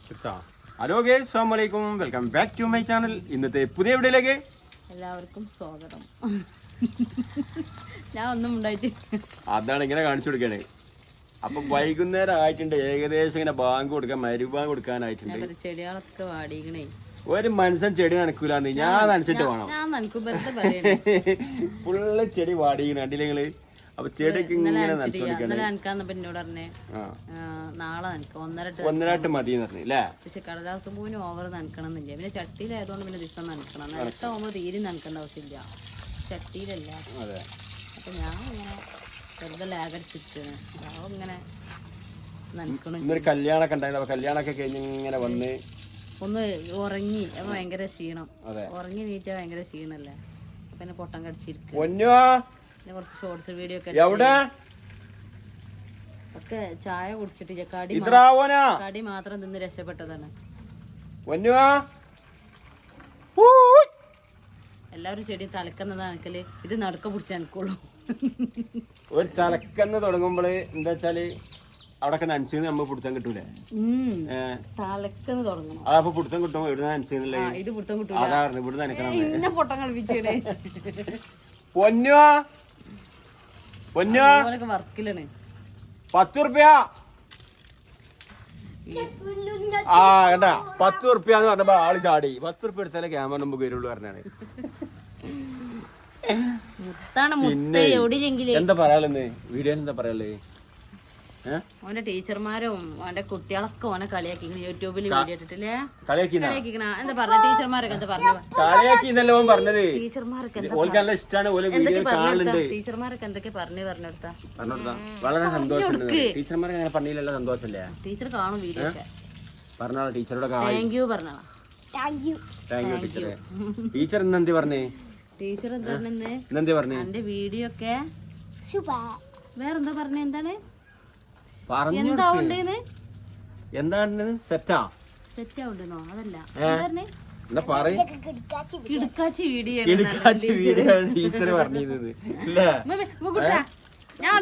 Hello guys, അസ്സലാമു അലൈക്കും. Welcome back to my channel. ഇന്നത്തെ പുതിയ വീഡിയോയിലേക്ക് എല്ലാവർക്കും സ്വാഗതം. ഞാൻ ഒന്നും ഉണ്ടായിട്ട് അതാണ് ഇങ്ങനെ കാണിച്ചു കൊടുക്കണേ. അപ്പൊ വൈകുന്നേരം ആയിട്ടുണ്ട്, ഏകദേശം ഇങ്ങനെ ബാങ്ക് കൊടുക്കാൻ മരുബാങ്ക് കൊടുക്കാനായിട്ടുണ്ട്. ചെടികളൊക്കെ വാടിക്കണേ. ഒരു മനുഷ്യൻ ചെടി നനക്കൂലെന്ന് ഞാൻ നനച്ചിട്ട് വേണം. ഫുള്ള് ചെടി വാടിക്കണ കണ്ടില്ലെങ്കില്. അപ്പൊ ചെടിക്ക് ഇങ്ങനെ എന്നോട് പറഞ്ഞേ നാളെ നനക്കാം, ഒന്നരാട്ട് മതി അല്ലേ. പക്ഷെ കടലാസ് പൂവിന് ഓവർ നനക്കണം എന്നില്ല. പിന്നെ ചട്ടിയിലായതുകൊണ്ട് പിന്നെ ദിവസം നനക്കണം. നനട്ടാവുമ്പോ തീരെ നനക്കേണ്ട ആവശ്യമില്ല, ചട്ടിയിലല്ല. അപ്പൊ ഞാൻ ഇങ്ങനെ വെറുതെ ലാഗടിച്ചിരിക്കാണ്. അപ്പൊ ഇങ്ങനെ നനക്കണം. ഇന്നൊരു കല്യാണൊക്കെ ഉണ്ടായിരുന്നു. അപ്പൊ കല്യാണൊക്കെ കഴിഞ്ഞ് ഇങ്ങനെ വന്ന് ഒന്ന് ഉറങ്ങി. അപ്പൊ ഭയങ്കര ക്ഷീണം. ഉറങ്ങി നീറ്റാ ഭയങ്കര ക്ഷീണല്ലേ. അപ്പൊ എന്നെ പൊട്ടം കടിച്ചിരിക്കും. കുറച്ച് ഷോർട്സ് വീഡിയോ ഒക്കെ ചായ കുടിച്ചിട്ട് കടി മാത്രം തിന്ന് രക്ഷപ്പെട്ടതാണ്. എല്ലാവരും ചെടി തലക്കുന്നതാണെങ്കില് ഇത് നടക്ക പിടിച്ച് എനിക്കുള്ളൂ. ഒരു തലക്കന്ന് തുടങ്ങുമ്പോള് എന്താ വെച്ചാല് അവിടെ നനച്ചു നമ്മക്ക് പിടുത്തം കിട്ടൂലേ. തലക്കന്ന് തുടങ്ങണം. അതപ്പൊ പിടുത്തം കിട്ടുമ്പോ ഇവിടെ നനച്ചില്ലേ. ഇത് പിടുത്തം കിട്ടൂല. അതായിരുന്നു ഇവിടെ നനക്കണം. ഇന്നെ പൊട്ടം കളിപ്പിച്ചേ. വർക്കിലാണ് 10 റുപ്യ. ആ കേട്ടാ, 10 റുപ്യ എന്ന് പറഞ്ഞപ്പോ ആള് ചാടി. 10 റുപ്യ എടുത്താലേ ക്യാമറ മുമ്പ് വരുള്ളൂ പറഞ്ഞാണ്. പിന്നെ എന്താ പറയാലെന്ന് വീഡിയോ എന്താ പറയാലേ. ഓന്റെ ടീച്ചർമാരും ഓന്റെ കുട്ടികളൊക്കെ ഓനെ കളിയാക്കി യൂട്യൂബിൽ വീഡിയോ ഇട്ടിട്ടില്ലേ. എന്താ പറഞ്ഞ ടീച്ചർമാരൊക്കെ എന്താ പറഞ്ഞത്. ടീച്ചർമാരൊക്കെ എന്തൊക്കെ പറഞ്ഞെടുത്താ വളരെ സന്തോഷം. ടീച്ചർമാരെ പറഞ്ഞില്ലല്ലോ, സന്തോഷല്ലേ. ടീച്ചർ കാണും വീഡിയോ ഒക്കെ. പറഞ്ഞോളാം ടീച്ചറോട് താങ്ക് യു പറഞ്ഞോളാം. താങ്ക് യു ടീച്ചറെ. ടീച്ചർ ഇന്നെന്ത് പറഞ്ഞേ? ടീച്ചർ എന്താ പറഞ്ഞേ? എന്റെ വീഡിയോ ഒക്കെ വേറെന്താ പറഞ്ഞ? എന്താണ് എന്താണ് സെറ്റാ സെറ്റാവുണ്ടെന്നോ? അതല്ല ടീച്ചർ പറഞ്ഞത്. ഞാൻ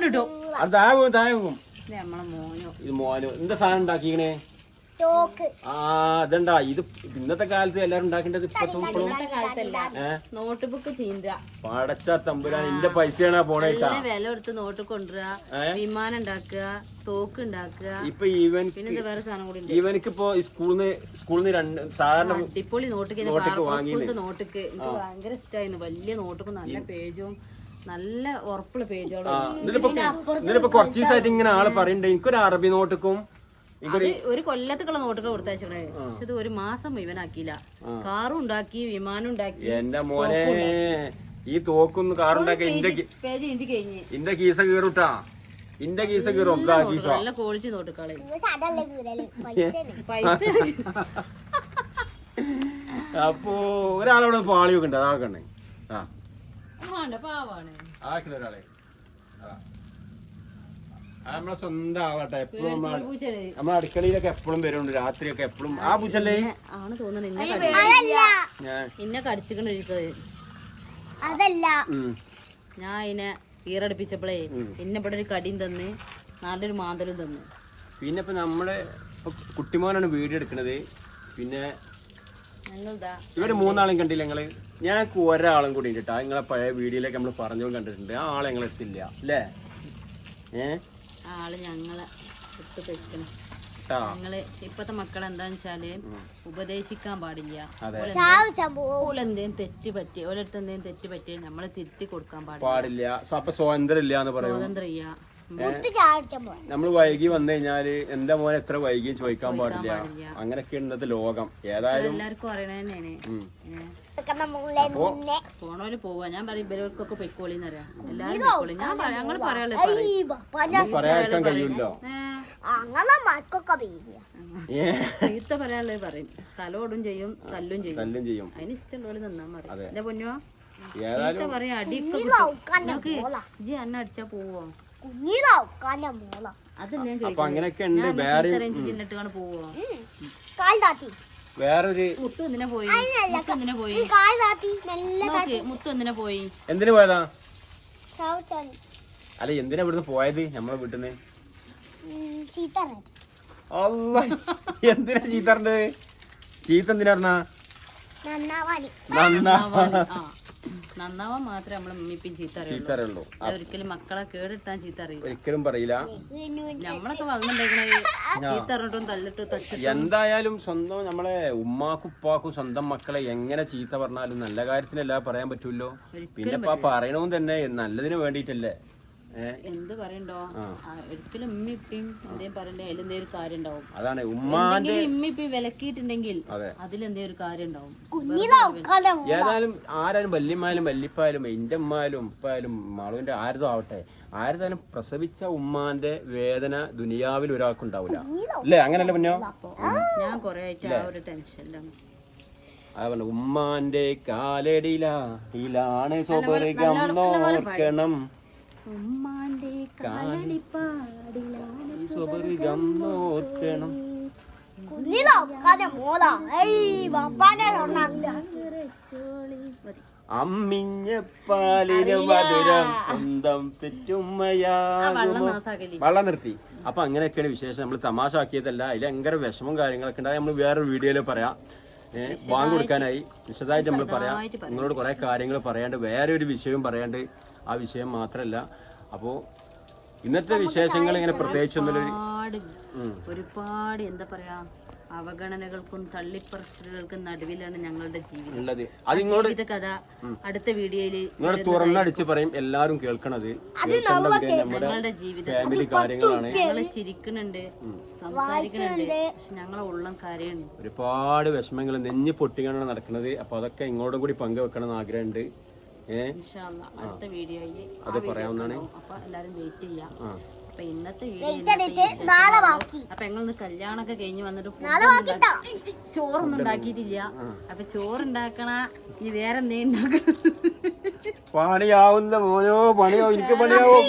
ഇത് മോനോ എന്താ സാധനം ഉണ്ടാക്കിക്കണേ? ഇതണ്ടാ, ഇത് ഇന്നത്തെ കാലത്ത് എല്ലാരും ഉണ്ടാക്കേണ്ടത്. നോട്ട് ബുക്ക് പടച്ച തമ്പുരാൻ, ഇന്റെ പൈസയാണ് പോണേട്ടാ. വില കൊടുത്ത് നോട്ട് കൊണ്ടുവരിക, വിമാനം ഉണ്ടാക്കുക, തോക്ക് ഉണ്ടാക്കുക. ഇപ്പൊ പിന്നെ വേറെ സാധനം കൂടി ഇവനിക്ക് ഇപ്പൊ സ്കൂളിന്ന് സാധാരണ അടിപൊളി നോട്ടിക്ക് നോട്ടിക്ക് എനിക്ക് ഭയങ്കര ഇഷ്ടമായിരുന്നു. വലിയ നോട്ടുക്കും നല്ല പേജും നല്ല ഉറപ്പുള്ള പേജോളും. ഇതിലിപ്പോ കുറച്ച് ദിവസമായിട്ട് ഇങ്ങനെ ആള് പറയണ്ടേ എനിക്കൊരു അറബി നോട്ടുക്കും ഒരു കൊല്ലത്തേക്കുള്ള നോട്ടൊക്കെ കൊടുത്തയച്ചേ. പക്ഷെ ഇത് ഒരു മാസം മുഴുവനാക്കിയില്ല. കാറും ഉണ്ടാക്കി, വിമാനം ഉണ്ടാക്കി. എന്റെ മോനെ ഈ തോക്കൊന്ന് കാറുണ്ടാക്കി ഇന്റെ കീസ കീറൂട്ടാ. ഇന്റെ കീസ കീറും. നല്ല ക്വാളിറ്റി നോട്ടുകളെ പൈസ. അപ്പൊ ഒരാളവിടെ പാളിയൊക്കെ ഉണ്ട്. അതാക്കണ്ടേ പാവാണ് ആക്കണ ഒരാളെ. നമ്മളെ സ്വന്തം ആവട്ടെ. എപ്പോഴും നമ്മളെ അടുക്കളയിലൊക്കെ എപ്പോഴും വരുന്നുണ്ട്, രാത്രിയൊക്കെ എപ്പോഴും. ആ പൂച്ചല്ലേ ആണ് തോന്നുന്നു. ഇന്നെ കടിച്ചിരിക്കണത് അതല്ല. ഞാൻ അതിനെ ഈറടിപ്പിച്ചപ്പോഴേ ഇന്നെ ഇവിടെ ഒരു കടിയും തന്ന് നല്ലൊരു മാന്തലും തന്നു. പിന്നെ ഇപ്പൊ നമ്മള് കുട്ടിമോനാണ് വീഡിയോ എടുക്കണത്. പിന്നെ ഇവര് 3 ആളും കണ്ടില്ല നിങ്ങള്. ഞങ്ങൾക്ക് ഒരാളും കൂടി ഉണ്ട് കേട്ടോ. നിങ്ങളെ പഴയ വീഡിയോയിലൊക്കെ നമ്മള് പറഞ്ഞോണ്ട് കണ്ടിട്ടുണ്ട്. ആ ആളെ ഞങ്ങൾ എത്തില്ല അല്ലേ. ആള് ഞങ്ങളെ ഞങ്ങള് ഇപ്പത്തെ മക്കളെ എന്താന്ന് വെച്ചാല് ഉപദേശിക്കാൻ പാടില്ല. എന്തേലും തെറ്റ് പറ്റി ഓരടുത്ത് എന്തെങ്കിലും തെറ്റ് പറ്റി നമ്മള് തിരുത്തി കൊടുക്കാൻ പാടില്ല. സ്വാതന്ത്ര്യം. നമ്മള് വൈകി വന്നു കഴിഞ്ഞാല് എന്താ മോനെ എത്ര വൈകി ചോദിക്കാൻ പാടില്ല. അങ്ങനെയൊക്കെ ഇന്നത്തെ ലോകം. ഏതായാലും എല്ലാവർക്കും അറിയണ തന്നെയാണ്. പോണോല് പോവാ. ഞാൻ പറയും ഇവരൊക്കെ പൊയ്ക്കോളിന്ന് അറിയാം. എല്ലാരും ഞങ്ങള് പറയാൻ കഴിയൂല്ലോ. ചീത്ത പറയാനുള്ളത് പറയും. തലോടും ചെയ്യും, തല്ലും ചെയ്യും. അതിന് ഇഷ്ടമുള്ള നിന്നാ മതി. എന്റെ പൊന്നുവാ ചീത്ത പറയാ. അടിയൊക്കെ ജി അന്ന അടിച്ചാ പോവോ? വേറൊരു മുത്തു എന്തിനാ പോയി? മുത്തു എന്തിനാ പോയി? എന്തിനു പോയതാ? അല്ല എന്തിനാ ഇവിടുന്ന് പോയത്? നമ്മളെ വീട്ടിന്ന് അല്ല എന്തിനാ ചീത്ത പറഞ്ഞത്? ചീത്ത എന്തിനാ പറഞ്ഞാ? നന്നാവാൻ മാത്രമേ നമ്മളെ ഉമ്മിപ്പിൻ ചീത്ത ചീത്തറിയുള്ളൂ. ഒരിക്കലും മക്കളെ കേടിട്ടാൻ ചീത്ത അറിയില്ല. ഒരിക്കലും പറയില്ല. നമ്മളൊക്കെ വളർന്നുണ്ടാക്കണ ചീത്ത അറിഞ്ഞിട്ടും തല്ലിട്ടും തച്ചിട്ടും. എന്തായാലും സ്വന്തം നമ്മളെ ഉമ്മാക്കും ഉപ്പാക്കും സ്വന്തം മക്കളെ എങ്ങനെ ചീത്ത പറഞ്ഞാലും നല്ല കാര്യത്തിനല്ല പറയാൻ പറ്റൂല്ലോ. പിന്നെ ഇപ്പൊ പറയണവും തന്നെ നല്ലതിന് വേണ്ടിട്ടല്ലേ. എന്ത് പറയണ്ടോ, ഒരിക്കലും ഉമ്മിപ്പിയും എന്തേലും പറയണ്ടേ അതിലെന്തേ ഒരു കാര്യം ഉണ്ടാവും. അതാണ് ഉമ്മാന്റെ ഉമ്മിപ്പി വിലക്കിയിട്ടുണ്ടെങ്കിൽ അതിലെന്തേ ഒരു കാര്യം ഉണ്ടാവും. ഏതായാലും ആരാലും വല്യമ്മായാലും വല്യപ്പായാലും എന്റെ ഉമ്മായാലും ഉപ്പായാലും മാളുവിന്റെ ആരതും ആവട്ടെ, ആരതായാലും പ്രസവിച്ച ഉമ്മാന്റെ വേദന ദുനിയാവിൽ ഒരാൾക്കുണ്ടാവില്ല അല്ലേ? അങ്ങനല്ലേ പിന്നോ? ഞാൻ കൊറേ ആയിട്ട് ആ ഒരു ടെൻഷനിലാണ്. അതുകൊണ്ട് ഉമ്മാന്റെ കാലടിയിലാണ് സ്വപരികം നോക്കണം, ഉമ്മാന്റെ സ്വപരികം നോക്കണം. അമ്മിഞ്ഞപ്പാലിന് മധുരം സ്വന്തം പെറ്റുമ്മയാകുമോ. വള്ളം നിർത്തി. അപ്പൊ അങ്ങനെയൊക്കെയാണ് വിശേഷം. നമ്മൾ തമാശ ആക്കിയതല്ല, അതിൽ ഭയങ്കര വിഷമവും കാര്യങ്ങളൊക്കെ ഉണ്ടായി. നമ്മൾ വേറൊരു വീഡിയോയിൽ പറയാം. ബാങ്ക് കൊടുക്കാനായി വിശദമായിട്ട് നമ്മൾ പറയാം. നിങ്ങളോട് കുറെ കാര്യങ്ങൾ പറയാണ്ട്, വേറെ ഒരു വിഷയവും പറയാണ്ട്. ആ വിഷയം മാത്രല്ല. അപ്പോ ഇന്നത്തെ വിശേഷങ്ങൾ ഇങ്ങനെ പ്രത്യേകിച്ചൊന്നുമില്ല. ഒരുപാട് എന്താ പറയാ അവഗണനകൾക്കും തള്ളിപ്പറച്ചിലുകൾക്കും നടുവിലാണ് ഞങ്ങളുടെ ജീവിതം. കഥ അടുത്ത വീഡിയോയില് നിങ്ങൾ തുറന്നടിച്ച് പറയും, എല്ലാരും കേൾക്കണത് ഞങ്ങളുടെ ജീവിതം ഫാമിലി കാര്യങ്ങളാണ്. ഞങ്ങള് ചിരിക്കുന്നുണ്ട്, സംസാരിക്കുന്നുണ്ട്, പക്ഷെ ഞങ്ങളെ ഉള്ളം കരയുണ്ട്. ഒരുപാട് വിഷമങ്ങൾ നെഞ്ഞ് പൊട്ടിക്കാനാണ് നടക്കുന്നത്. അപ്പൊ അതൊക്കെ ഇങ്ങോട്ടും കൂടി പങ്കുവെക്കണം എന്ന് ആഗ്രഹമുണ്ട്. അടുത്ത വീഡിയോയില് അത് പറയാവുന്നതാണ്. അപ്പൊ എല്ലാരും വെയിറ്റ് ചെയ്യാം. അപ്പൊ ഇന്നത്തെ വീഡിയോ അപ്പൊ ഞങ്ങളൊന്ന് കല്യാണൊക്കെ കഴിഞ്ഞ് വന്നിട്ട് ചോറൊന്നും ഉണ്ടാക്കിയിട്ടില്ല. അപ്പൊ ചോറുണ്ടാക്കണ ഇനി വേറെ എന്തെങ്കിലും ഉണ്ടാക്കണം. പണിയാവുന്ന മോനോ, പണിയോ, എനിക്ക് പണിയാവും.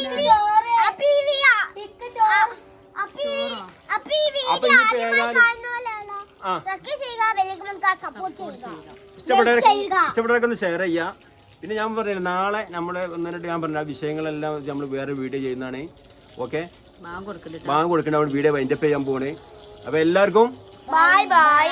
ഇഷ്ടപ്പെട്ടവരൊക്കെ ഒന്ന് ഷെയർ ചെയ്യാം. പിന്നെ ഞാൻ പറഞ്ഞില്ല, നാളെ നമ്മള് ഒന്നിട്ട് ഞാൻ പറഞ്ഞ വിഷയങ്ങളെല്ലാം നമ്മൾ വേറെ വീഡിയോ ചെയ്യുന്നതാണ്. ഓക്കെ, ബാങ്ക് കൊടുക്കണ്ട വീഡിയോ വൈൻഡപ്പ് ചെയ്യാൻ പോണേ. അപ്പൊ എല്ലാവർക്കും ബൈ ബൈ.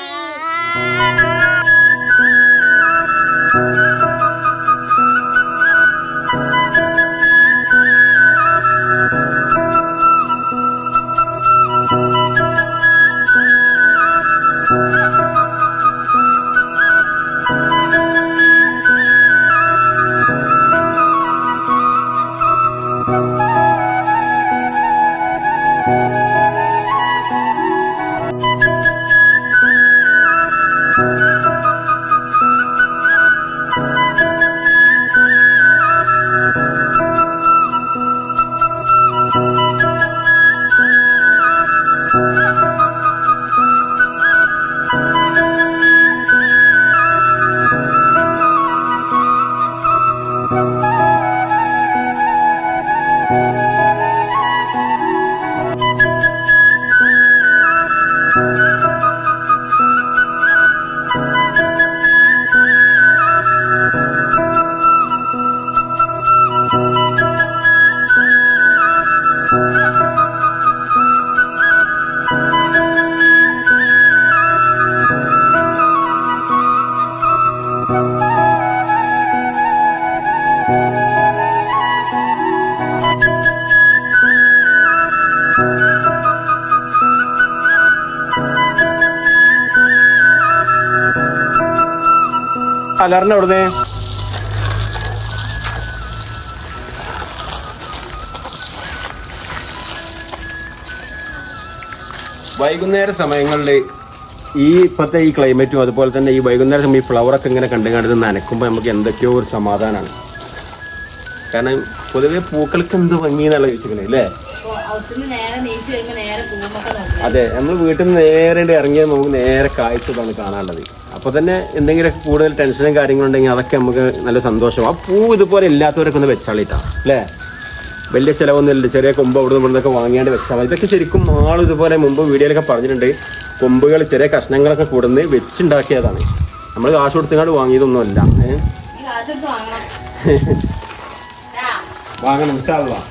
അലറിന് അവിടുന്ന് വൈകുന്നേര സമയങ്ങളിൽ ഈ ഇപ്പോഴത്തെ ഈ ക്ലൈമറ്റും അതുപോലെ തന്നെ ഈ വൈകുന്നേര സമയം ഈ ഫ്ലവറൊക്കെ ഇങ്ങനെ കണ്ടു നനക്കുമ്പോൾ നമുക്ക് എന്തൊക്കെയോ ഒരു സമാധാനമാണ്. കാരണം പൊതുവെ പൂക്കൾക്ക് എന്ത് ഭംഗി എന്നുള്ള ചോദിച്ചിരിക്കണേ അല്ലേ? അതെ, നമ്മൾ വീട്ടിൽ നിന്ന് നേരെ ഇറങ്ങിയാൽ നമുക്ക് നേരെ കാഴ്ചതാണ് കാണാനുള്ളത്. അപ്പോൾ തന്നെ എന്തെങ്കിലുമൊക്കെ കൂടുതൽ ടെൻഷനും കാര്യങ്ങളുണ്ടെങ്കിൽ അതൊക്കെ നമുക്ക് നല്ല സന്തോഷം. ആ പൂ ഇതുപോലെ ഇല്ലാത്തവരൊക്കെ ഒന്ന് വെച്ചാളിട്ടാണ് അല്ലേ? വലിയ ചിലവൊന്നുമില്ല, ചെറിയ കൊമ്പ് അവിടെ നിന്നൊക്കെ വാങ്ങിയാണ്ട് വെച്ചാൽ മതി. ഇതൊക്കെ ശരിക്കും ആൾ ഇതുപോലെ മുമ്പ് വീഡിയോയിലൊക്കെ പറഞ്ഞിട്ടുണ്ട്, കൊമ്പുകൾ ചെറിയ കഷ്ണങ്ങളൊക്കെ കൂടുന്ന് വെച്ചുണ്ടാക്കിയതാണ്. നമ്മൾ കാശ് കൊടുത്തങ്ങാണ്ട് വാങ്ങിയതൊന്നുമല്ല. വാങ്ങണം ഇൻഷാ അല്ലാഹ്.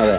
അതെ.